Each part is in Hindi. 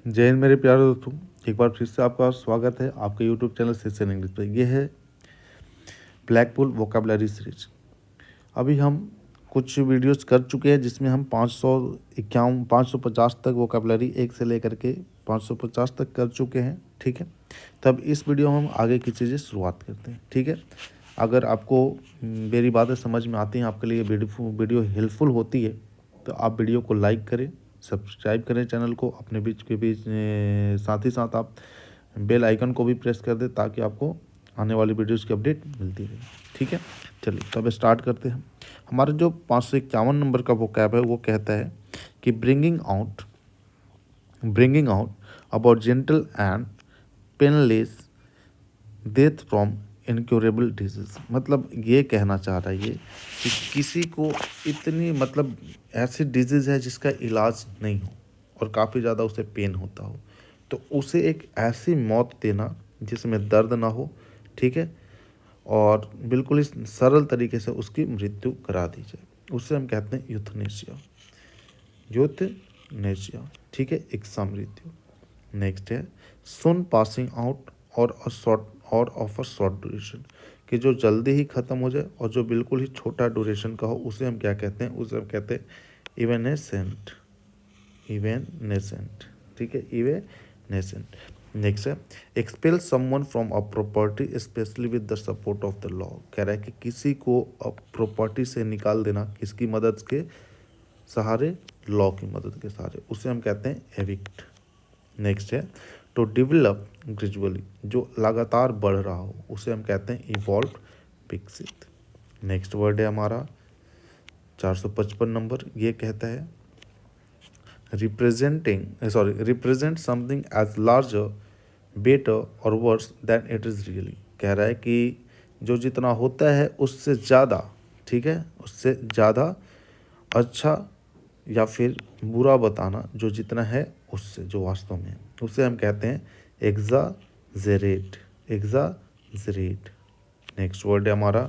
जय हिंद मेरे प्यारे दोस्तों, एक बार फिर से आपका स्वागत है आपके यूट्यूब चैनल सेशन इंग्लिश पे। ये है ब्लैकपुल वोकेबलरी सीरीज। अभी हम कुछ वीडियोस कर चुके हैं जिसमें हम 550 तक वोकेबलरी एक से लेकर के 550 तक कर चुके हैं। ठीक है, तब इस वीडियो में हम आगे की चीज़ें शुरुआत करते हैं। ठीक है, अगर आपको मेरी बातें समझ में आती हैं, आपके लिए वीडियो हेल्पफुल होती है, तो आप वीडियो को लाइक करें, सब्सक्राइब करें चैनल को, अपने बीच के बीच साथ ही साथ आप बेल आइकन को भी प्रेस कर दें ताकि आपको आने वाली वीडियोस की अपडेट मिलती रहे। ठीक है, चलिए तब स्टार्ट करते हैं। हमारा जो 551 नंबर का वोकैब है वो कहता है कि bringing out about gentle and painless death from incurable disease. मतलब ये कहना चाह रहा है ये कि किसी को इतनी मतलब ऐसी डिजीज है जिसका इलाज नहीं हो और काफ़ी ज़्यादा उसे पेन होता हो, तो उसे एक ऐसी मौत देना जिसमें दर्द ना हो। ठीक है, और बिल्कुल इस सरल तरीके से उसकी मृत्यु करा दी जाए, उसे हम कहते हैं यूथनेशिया। ठीक है, एक मृत्यु। नेक्स्ट है सुन पासिंग आउट और अ शॉर्ट और ऑफ अ शॉर्ट ड्यूरेशन, कि जो जल्दी ही ख़त्म हो जाए और जो बिल्कुल ही छोटा ड्यूरेशन का हो, उसे हम क्या कहते हैं? उसे हम कहते हैं इवेनेसेंट। इवेनेसेंट, ठीक है, इवेनेसेंट। नेक्स्ट है expel someone from a property specially with the support of the law. कह रहा है कि किसी को प्रॉपर्टी से निकाल देना किसकी मदद के सहारे? लॉ की मदद के सहारे, उसे हम कहते हैं एविक्ट। नेक्स्ट है टू डेवलप ग्रेजुअली, जो लगातार बढ़ रहा हो, उसे हम कहते हैं इवॉल्व, विकसित। नेक्स्ट वर्ड है हमारा 455 नंबर। ये कहता है represent something as larger, better or worse than it is really. कह रहा है कि जो जितना होता है उससे ज़्यादा, ठीक है, उससे ज़्यादा अच्छा या फिर बुरा बताना जो जितना है उससे, जो वास्तव में है, उसे हम कहते हैं एग्जाजेरेट। एग्जाजरेट। नेक्स्ट वर्ड है हमारा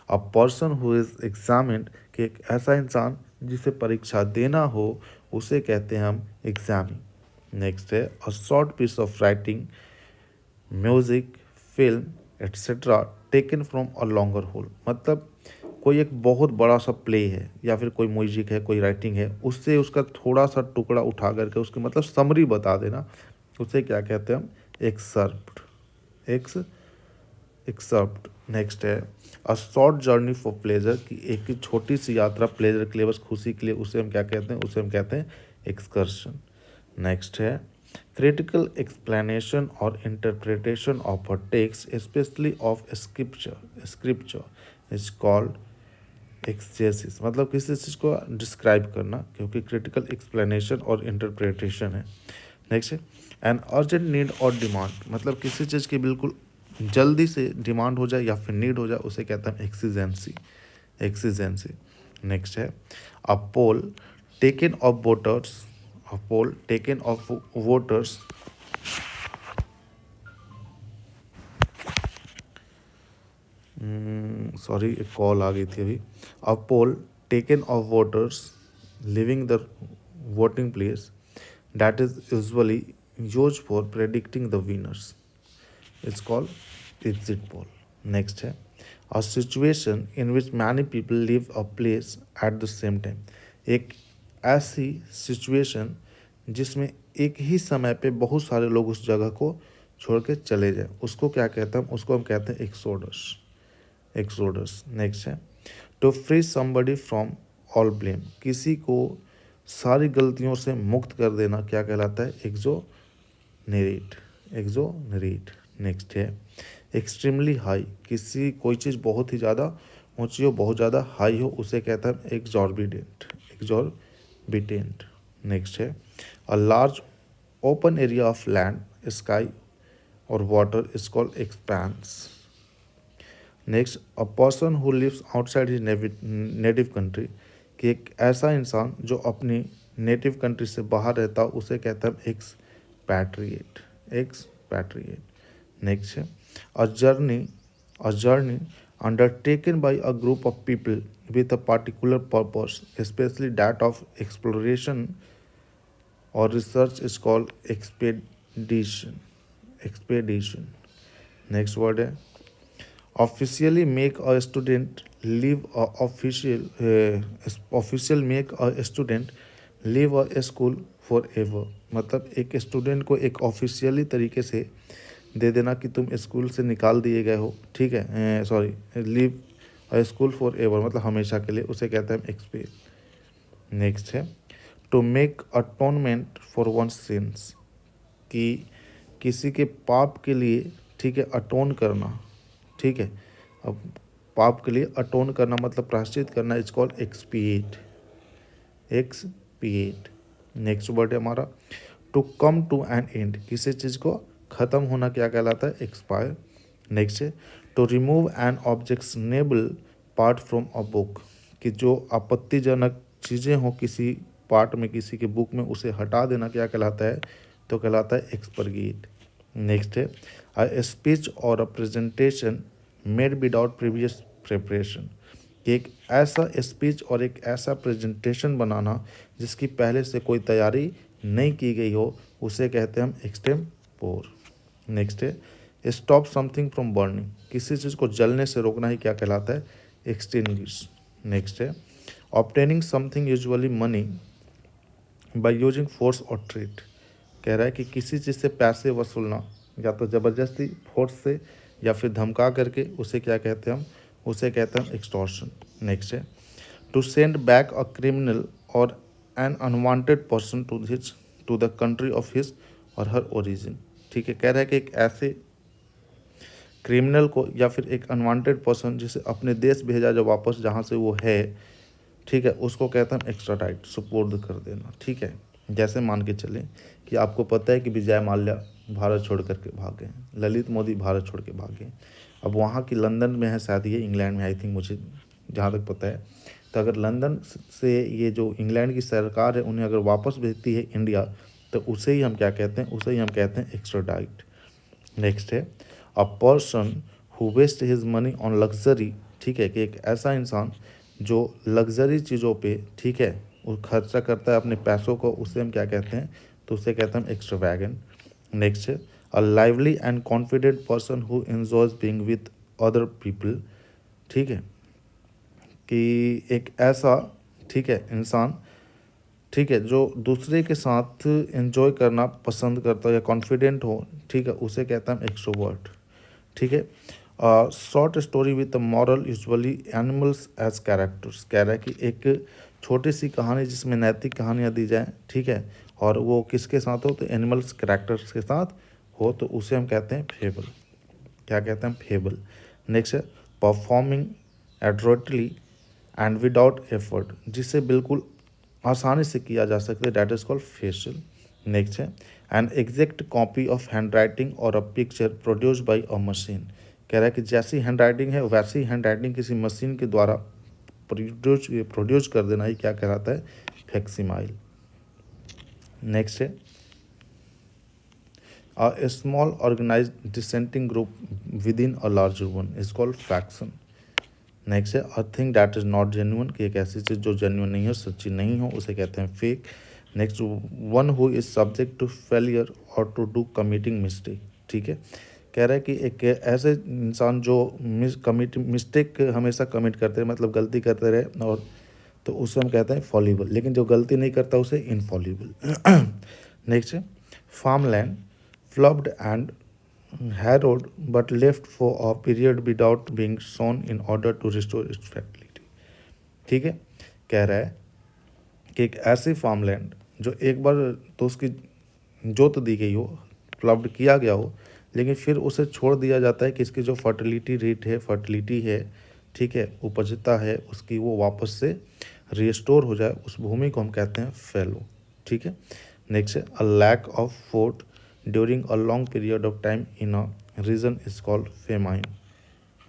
अ पर्सन हु इज़ एग्जामिन्ड, कि एक ऐसा इंसान जिसे परीक्षा देना हो, उसे कहते हैं हम एग्जामिन। नेक्स्ट है a short piece of writing, music, film etcetera taken from a longer whole. मतलब कोई एक बहुत बड़ा सा प्ले है या फिर कोई म्यूजिक है, कोई राइटिंग है, उससे उसका थोड़ा सा टुकड़ा उठा करके उसकी मतलब समरी बता देना, उसे क्या कहते हैं हम? एक्सर्प्ट। X excerpt. नेक्स्ट है a short journey for pleasure, कि एक छोटी सी यात्रा प्लेजर के लिए, बस खुशी के लिए, उसे हम क्या कहते हैं? उसे हम कहते हैं एक्सकर्शन। नेक्स्ट है क्रिटिकल एक्सप्लेनेशन और interpretation of a text specially of scripture is called exegesis. मतलब किसी चीज़ को डिस्क्राइब करना, क्योंकि क्रिटिकल एक्सप्लेनेशन और इंटरप्रिटेशन है। नेक्स्ट है an urgent need or demand, मतलब किसी चीज़ की बिल्कुल जल्दी से डिमांड हो जाए या फिर नीड हो जाए, उसे कहते हैं एक्सीजेंसी। एक्सीजेंसी। नेक्स्ट है a poll taken of voters, a poll taken of voters, sorry एक कॉल आ गई थी अभी। A poll taken of voters leaving the voting place that is usually used for predicting the winners. It's called exit poll. Next है a situation in which many people leave a place at the same time. एक ऐसी सिचुएशन जिसमें एक ही समय पे बहुत सारे लोग उस जगह को छोड़ के चले जाए, उसको क्या कहते हैं? उसको हम कहते हैं एक्सोडस। एक्सोडस। नेक्स्ट है to free somebody from all blame, किसी को सारी गलतियों से मुक्त कर देना क्या कहलाता है? एक्सोनेरेट। एक्सोनेरेट। नेक्स्ट है एक्सट्रीमली हाई, किसी कोई चीज़ बहुत ही ज़्यादा ऊंची हो, बहुत ज़्यादा हाई हो, उसे कहता है एक्सॉर्बिडेंट। एक्सॉर्बिडेंट। नेक्स्ट है a large open area of land, sky or water is called expanse. Next a person who lives outside his native country, कि एक ऐसा इंसान जो अपनी नेटिव कंट्री से बाहर रहता है, उसे कहता है एक्सपैट्रिएट। एक्सपैट्रिएट। नेक्स्ट है a journey undertaken by a group of people with a particular purpose specially that of exploration or research is called expedition. Next word है officially make a student leave a official make a student leave a school forever. मतलब एक स्टूडेंट को एक ऑफिशियली तरीके से दे देना कि तुम स्कूल से निकाल दिए गए हो, ठीक है, sorry, leave a school forever मतलब हमेशा के लिए, उसे कहते हैं एक्सपे। नेक्स्ट है to make atonement for one sins, कि किसी के पाप के लिए, ठीक है, अटोन करना, ठीक है। अब पाप के लिए अटोन करना मतलब प्रायश्चित करना, is called expiate, expiate. Next word है हमारा to come to an end, किसी चीज़ को ख़त्म होना क्या कहलाता है, एक्सपायर। नेक्स्ट है to remove an objectionable part from a book, कि जो आपत्तिजनक चीज़ें हों किसी पार्ट में, किसी के बुक में, उसे हटा देना क्या कहलाता है, तो कहलाता है एक्सपर्गेट। नेक्स्ट है अ स्पीच और a presentation made without previous preparation, एक ऐसा स्पीच और एक ऐसा प्रेजेंटेशन बनाना जिसकी पहले से कोई तैयारी नहीं की गई हो, उसे कहते हैं हम एक्सटेम्पोर। नेक्स्ट है स्टॉप समथिंग फ्रॉम बर्निंग, किसी चीज़ को जलने से रोकना ही क्या कहलाता है, एक्सटिंग्विश। नेक्स्ट है obtaining something usually money by using force और थ्रेट, कह रहा है कि किसी चीज़ से पैसे वसूलना या तो ज़बरदस्ती, फोर्स से, या फिर धमका करके, उसे क्या कहते हैं हम, उसे कहते हैं एक्सटॉर्शन। नेक्स्ट है to send back a criminal or an unwanted person to the country of his or her origin, ठीक है। कह रहा है कि एक ऐसे क्रिमिनल को या फिर एक अनवांटेड पर्सन जिसे अपने देश भेजा जाए वापस जहाँ से वो है, ठीक है, उसको कहते हैं एक्स्ट्राडाइट, सुपुर्द कर देना, ठीक है। जैसे मान के चलें कि आपको पता है कि विजय माल्या भारत छोड़ करके भागे हैं, ललित मोदी भारत छोड़ के भागे हैं, अब वहाँ की लंदन में है शायद, ये इंग्लैंड में आई थिंक, मुझे जहाँ तक पता है। तो अगर लंदन से ये जो इंग्लैंड की सरकार है उन्हें अगर वापस भेजती है इंडिया, तो उसे ही हम क्या कहते हैं, उसे ही हम कहते हैं एक्स्ट्राडाइट। नेक्स्ट है a person who waste his money on luxury, ठीक है, कि एक ऐसा इंसान जो लग्जरी चीज़ों पे, ठीक है, वो खर्चा करता है अपने पैसों को, उसे हम क्या कहते हैं, तो उसे कहते हैं एक्स्ट्रावैगेंट। नेक्स्ट है a lively and confident person who enjoys being with other people, ठीक है, कि एक ऐसा, ठीक है, इंसान, ठीक है, जो दूसरे के साथ एंजॉय करना पसंद करता हो या कॉन्फिडेंट हो, ठीक है, उसे कहता है एक्सट्रोवर्ट, ठीक है। Short story with moral usually animals as characters, कह रहा है कि एक छोटी सी कहानी जिसमें नैतिक कहानियाँ दी जाएँ, ठीक है, और वो किसके साथ हो, तो एनिमल्स कैरेक्टर्स के साथ हो, तो उसे हम कहते हैं फेबल, क्या कहते हैं, फेबल। नेक्स्ट है performing adroitly and without effort, जिसे बिल्कुल आसानी से किया जा सकता है, that is called facial. Next है an exact copy of handwriting or a picture produce by a machine, कह रहा है कि जैसी हैंड राइटिंग है वैसी हैंड राइटिंग किसी मशीन के द्वारा प्रोड्यूस कर देना ही क्या कहलाता है, फैक्सिमाइल। नेक्स्ट है a small organized dissenting group within a larger one is called faction। Next है a thing that is not genuine, कि एक ऐसी चीज़ जो जेन्युइन नहीं हो, सच्ची नहीं हो, उसे कहते हैं fake. Next one who is subject to failure और टू डू कमिटिंग मिस्टेक, ठीक है, कह रहा है कि एक ऐसे इंसान जो मिस्टेक हमेशा कमिट करते रहे, मतलब गलती करते रहे, और तो उसे हम कहते हैं फॉलीबल, लेकिन जो गलती नहीं करता उसे इनफॉलीबल। नेक्स्ट है farmland ploughed and harrowed but left for a period without being sown in order to restore its fertility, ठीक है। कह रहा है कि एक ऐसी फार्मलैंड जो एक बार तो उसकी जोत दी गई हो, फ्लब्ड किया गया हो, लेकिन फिर उसे छोड़ दिया जाता है कि इसकी जो फर्टिलिटी रेट है, फर्टिलिटी है, ठीक है, उपजता है उसकी, वो वापस से रिस्टोर हो जाए, उस भूमि को हम कहते हैं फैलो, ठीक है। नेक्स्ट है a lack of food during a long period of time in a region is called famine,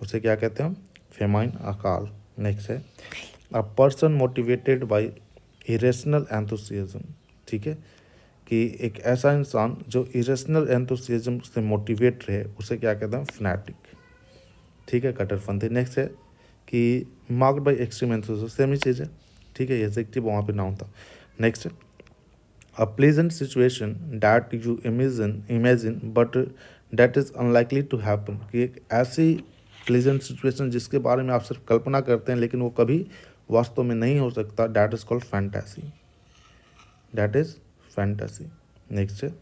उसे क्या कहते हैं हम, फेमाइन, अकाल। नेक्स्ट है a person motivated by irrational enthusiasm, ठीक है, कि एक ऐसा इंसान जो इरेशनल एंथुसियाज्म से मोटिवेट रहे, उसे क्या कहते हैं, फैनेटिक, ठीक है, कट्टरपंथी। नेक्स्ट है कि marked by extreme enthusiasm, same ही चीज़ है, ठीक है, एग्जेक्टिव वहाँ पे नाउन था। Next A pleasant situation that you imagine but that is unlikely to happen, कि एक ऐसी प्लेजेंट सिचुएशन जिसके बारे में आप सिर्फ कल्पना करते हैं लेकिन वो कभी वास्तव में नहीं हो सकता, that is called fantasy, that is fantasy. Next है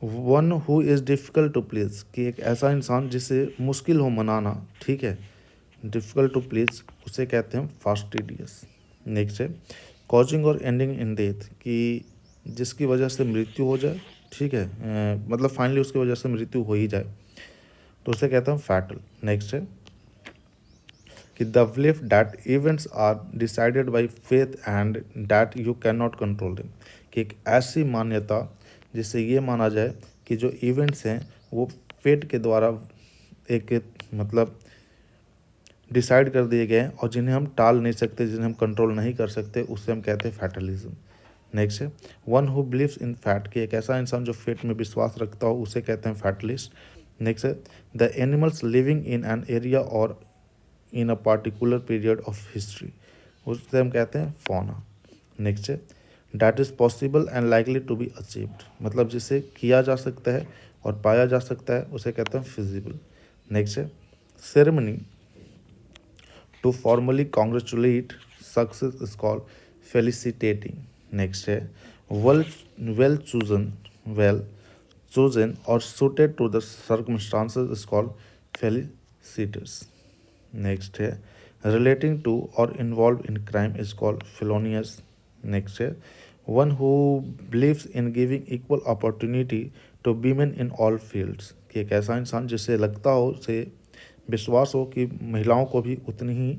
one who is difficult to please, कि एक ऐसा इंसान जिसे मुश्किल हो मनाना, ठीक है, डिफ़िकल्ट टू प्लीज़, उसे कहते हैं फास्टिडियस। नेक्स्ट है कॉजिंग और एंडिंग इन डेथ, कि जिसकी वजह से मृत्यु हो जाए, ठीक है, मतलब फाइनली उसकी वजह से मृत्यु हो ही जाए, तो उसे कहते हैं फैटल। नेक्स्ट है कि the belief that events are decided by faith and that you can not control them, कि एक ऐसी मान्यता जिससे ये माना जाए कि जो इवेंट्स हैं वो फेट के द्वारा एक मतलब डिसाइड कर दिए गए हैं और जिन्हें हम टाल नहीं सकते, जिन्हें हम कंट्रोल नहीं कर सकते, उससे हम कहते हैं फैटलिज्म। नेक्स्ट है one who believes in fat, कि एक ऐसा इंसान जो फेट में विश्वास रखता हो उसे कहते हैं फैटलिस्ट। नेक्स्ट है the animals living in an area or in a particular period of history, उससे हम कहते हैं फौना। नेक्स्ट है that is possible and likely to be achieved, मतलब जिसे किया जा सकता है और पाया जा सकता है, उसे कहते हैं फिजिबल। नेक्स्ट है ceremony to formally congratulate success is called felicitating. Next है well chosen or suited to the circumstances is called felicitous। Next है relating to or involve in crime is called felonious। Next है one who believes in giving equal opportunity to women in all fields, कि एक ऐसा इंसान जिसे लगता हो, उसे विश्वास हो कि महिलाओं को भी उतनी ही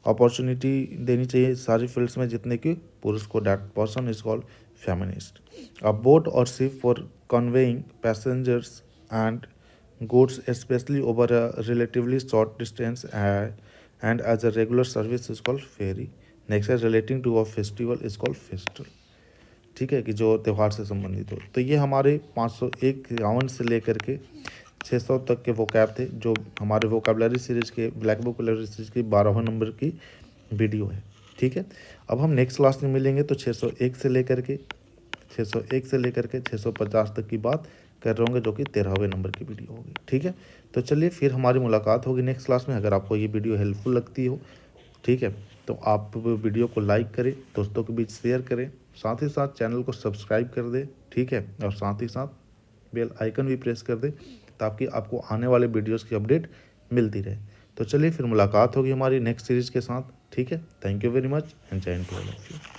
अपॉर्चुनिटी देनी चाहिए सारी फील्ड्स में जितने कि पुरुष को, that person is called feminist. A boat or ship for conveying passengers and goods especially over a relatively short distance and as a regular service is called ferry। next है relating to a festival is called festival, ठीक है, कि जो त्यौहार से संबंधित हो। तो ये हमारे 501 से लेकर के 600 तक के वोकैब थे, जो हमारे वोकैबलरी सीरीज के ब्लैक बुक वोकैबलरी सीरीज की 12वां नंबर की वीडियो है, ठीक है। अब हम नेक्स्ट क्लास में मिलेंगे तो 601 से लेकर के 650 तक की बात कर रहे होंगे, जो कि 13वें नंबर की वीडियो होगी, ठीक है। तो चलिए फिर हमारी मुलाकात होगी नेक्स्ट क्लास में। अगर आपको ये वीडियो हेल्पफुल लगती हो, ठीक है, तो आप वीडियो को लाइक करें, दोस्तों के बीच शेयर करें, साथ ही साथ चैनल को सब्सक्राइब कर दें, ठीक है, और साथ ही साथ बेल आइकन भी प्रेस कर दें ताकि आपको आने वाले वीडियोस की अपडेट मिलती रहे। तो चलिए फिर मुलाकात होगी हमारी नेक्स्ट सीरीज़ के साथ, ठीक है। Thank you very much and Jai Hind to all of you.